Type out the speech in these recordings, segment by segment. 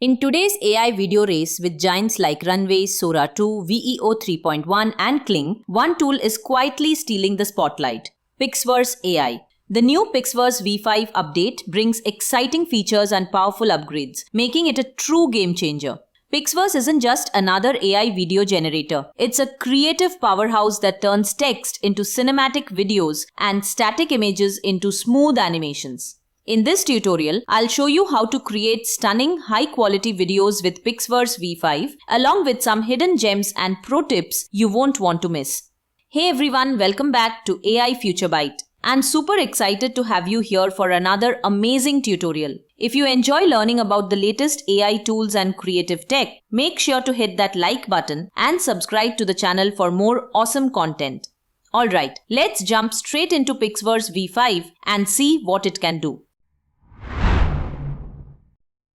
In today's AI video race with giants like Runway, Sora 2, VEO 3.1 and Kling, one tool is quietly stealing the spotlight: Pixverse AI. The new Pixverse V5 update brings exciting features and powerful upgrades, making it a true game changer. Pixverse isn't just another AI video generator. It's a creative powerhouse that turns text into cinematic videos and static images into smooth animations. In this tutorial, I'll show you how to create stunning, high-quality videos with Pixverse V5, along with some hidden gems and pro tips you won't want to miss. Hey everyone, welcome back to AI Future Byte. I'm super excited to have you here for another amazing tutorial. If you enjoy learning about the latest AI tools and creative tech, make sure to hit that like button and subscribe to the channel for more awesome content. Alright, let's jump straight into Pixverse V5 and see what it can do.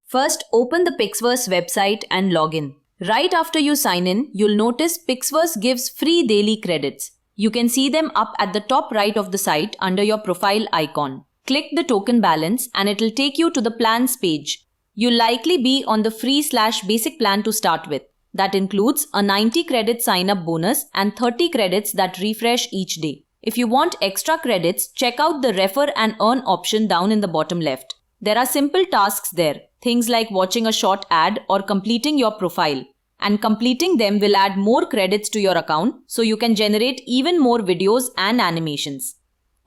First, open the Pixverse website and log in. Right after you sign in, you'll notice Pixverse gives free daily credits. You can see them up at the top right of the site under your profile icon. Click the token balance and it'll take you to the plans page. You'll likely be on the free/basic plan to start with. That includes a 90 credit sign-up bonus and 30 credits that refresh each day. If you want extra credits, check out the refer and earn option down in the bottom left. There are simple tasks there, things like watching a short ad or completing your profile. And completing them will add more credits to your account so you can generate even more videos and animations.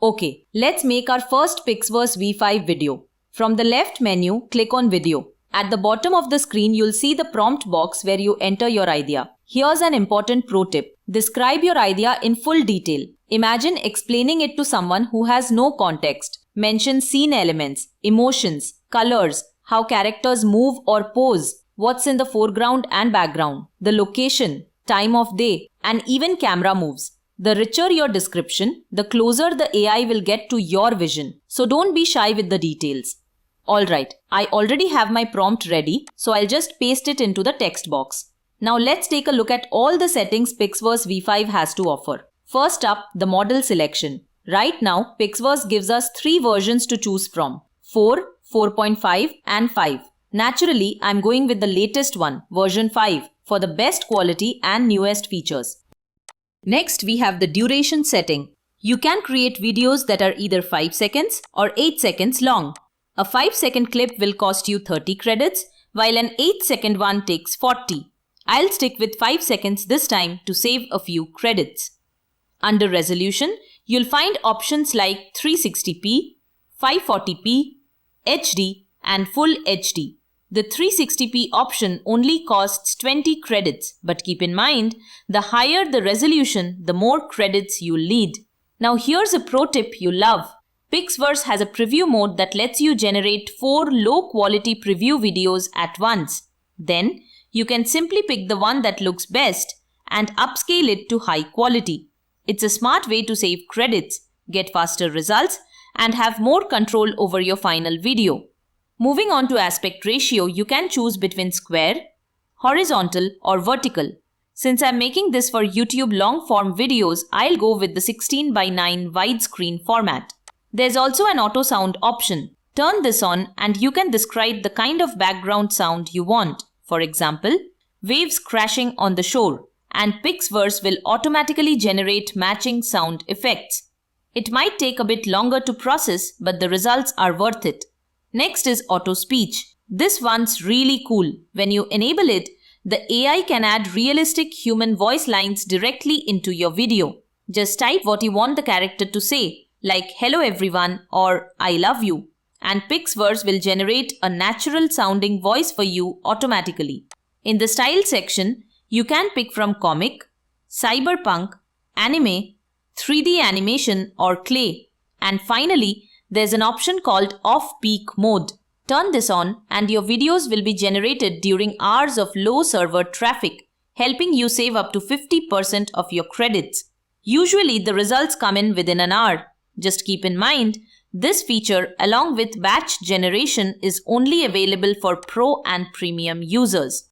Okay, let's make our first Pixverse V5 video. From the left menu, click on Video. At the bottom of the screen, you'll see the prompt box where you enter your idea. Here's an important pro tip. Describe your idea in full detail. Imagine explaining it to someone who has no context. Mention scene elements, emotions, colors, how characters move or pose, what's in the foreground and background, the location, time of day, and even camera moves. The richer your description, the closer the AI will get to your vision. So don't be shy with the details. Alright, I already have my prompt ready, so I'll just paste it into the text box. Now let's take a look at all the settings Pixverse V5 has to offer. First up, the model selection. Right now, Pixverse gives us 3 versions to choose from: 4, 4.5 and 5. Naturally, I'm going with the latest one, version 5, for the best quality and newest features. Next, we have the duration setting. You can create videos that are either 5 seconds or 8 seconds long. A 5-second clip will cost you 30 credits, while an 8-second one takes 40. I'll stick with 5 seconds this time to save a few credits. Under resolution, you'll find options like 360p, 540p, HD and Full HD. The 360p option only costs 20 credits, but keep in mind, the higher the resolution, the more credits you'll need. Now here's a pro tip you'll love. Pixverse has a preview mode that lets you generate 4 low-quality preview videos at once. Then, you can simply pick the one that looks best and upscale it to high quality. It's a smart way to save credits, get faster results, and have more control over your final video. Moving on to aspect ratio, you can choose between square, horizontal or vertical. Since I'm making this for YouTube long-form videos, I'll go with the 16:9 widescreen format. There's also an auto sound option. Turn this on and you can describe the kind of background sound you want. For example, waves crashing on the shore, and Pixverse will automatically generate matching sound effects. It might take a bit longer to process, but the results are worth it. Next is auto speech. This one's really cool. When you enable it, the AI can add realistic human voice lines directly into your video. Just type what you want the character to say, like "Hello everyone" or "I love you," and Pixverse will generate a natural sounding voice for you automatically. In the style section, you can pick from comic, cyberpunk, anime, 3D animation or clay. And finally, there's an option called off-peak mode. Turn this on and your videos will be generated during hours of low server traffic, helping you save up to 50% of your credits. Usually the results come in within an hour. Just keep in mind, this feature along with batch generation is only available for pro and premium users.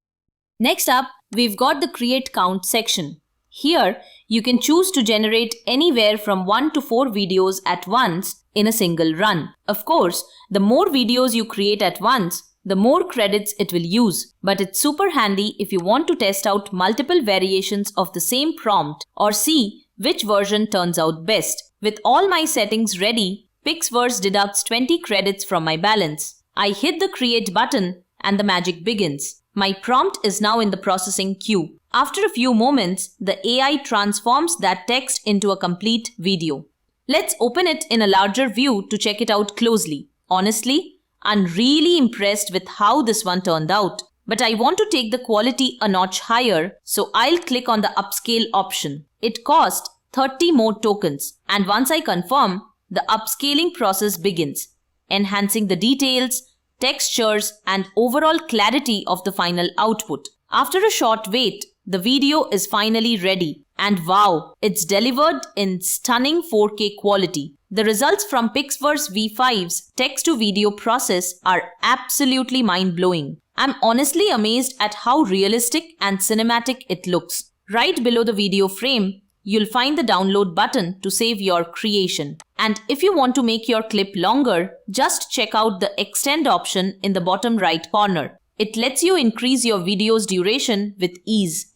Next up, we've got the create count section. Here, you can choose to generate anywhere from 1 to 4 videos at once in a single run. Of course, the more videos you create at once, the more credits it will use. But it's super handy if you want to test out multiple variations of the same prompt or see which version turns out best. With all my settings ready, Pixverse deducts 20 credits from my balance. I hit the create button and the magic begins. My prompt is now in the processing queue. After a few moments, the AI transforms that text into a complete video. Let's open it in a larger view to check it out closely. Honestly, I'm really impressed with how this one turned out. But I want to take the quality a notch higher, so I'll click on the upscale option. It costs 30 more tokens, and once I confirm, the upscaling process begins, enhancing the details, textures, and overall clarity of the final output. After a short wait, the video is finally ready, and wow, it's delivered in stunning 4K quality. The results from Pixverse V5's text-to-video process are absolutely mind-blowing. I'm honestly amazed at how realistic and cinematic it looks. Right below the video frame, you'll find the download button to save your creation. And if you want to make your clip longer, just check out the extend option in the bottom right corner. It lets you increase your video's duration with ease.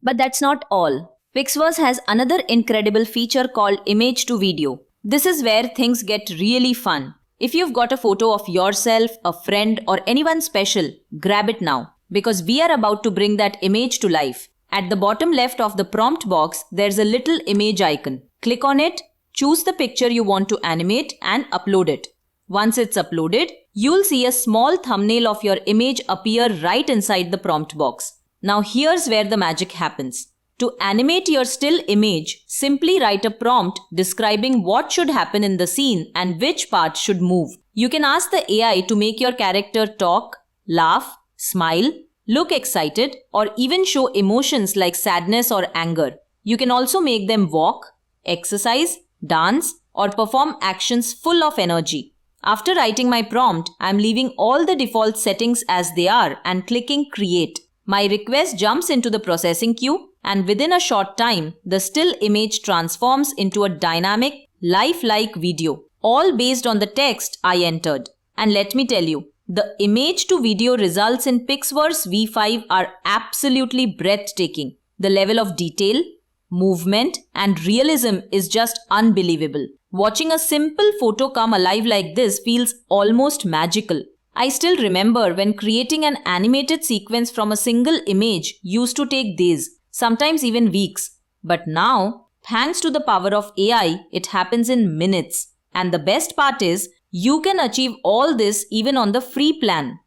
But that's not all. Pixverse has another incredible feature called image to video. This is where things get really fun. If you've got a photo of yourself, a friend, or anyone special, grab it now, because we are about to bring that image to life. At the bottom left of the prompt box, there's a little image icon. Click on it, choose the picture you want to animate, and upload it. Once it's uploaded, you'll see a small thumbnail of your image appear right inside the prompt box. Now here's where the magic happens. To animate your still image, simply write a prompt describing what should happen in the scene and which part should move. You can ask the AI to make your character talk, laugh, smile, look excited, or even show emotions like sadness or anger. You can also make them walk, exercise, dance, or perform actions full of energy. After writing my prompt, I'm leaving all the default settings as they are and clicking create. My request jumps into the processing queue, and within a short time, the still image transforms into a dynamic, lifelike video, all based on the text I entered. And let me tell you, the image to video results in Pixverse V5 are absolutely breathtaking. The level of detail, movement, and realism is just unbelievable. Watching a simple photo come alive like this feels almost magical. I still remember when creating an animated sequence from a single image used to take days, sometimes even weeks. But now, thanks to the power of AI, it happens in minutes. And the best part is, you can achieve all this even on the free plan.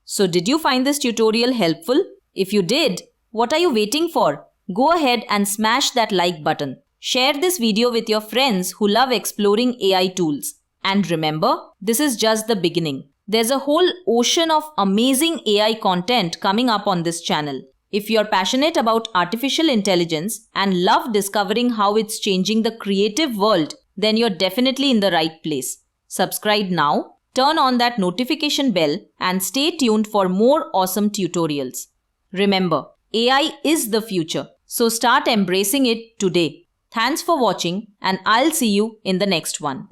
So did you find this tutorial helpful? If you did, what are you waiting for? Go ahead and smash that like button. Share this video with your friends who love exploring AI tools. And remember, this is just the beginning. There's a whole ocean of amazing AI content coming up on this channel. If you're passionate about artificial intelligence and love discovering how it's changing the creative world, then you're definitely in the right place. Subscribe now, turn on that notification bell, and stay tuned for more awesome tutorials. Remember, AI is the future, so start embracing it today. Thanks for watching, and I'll see you in the next one.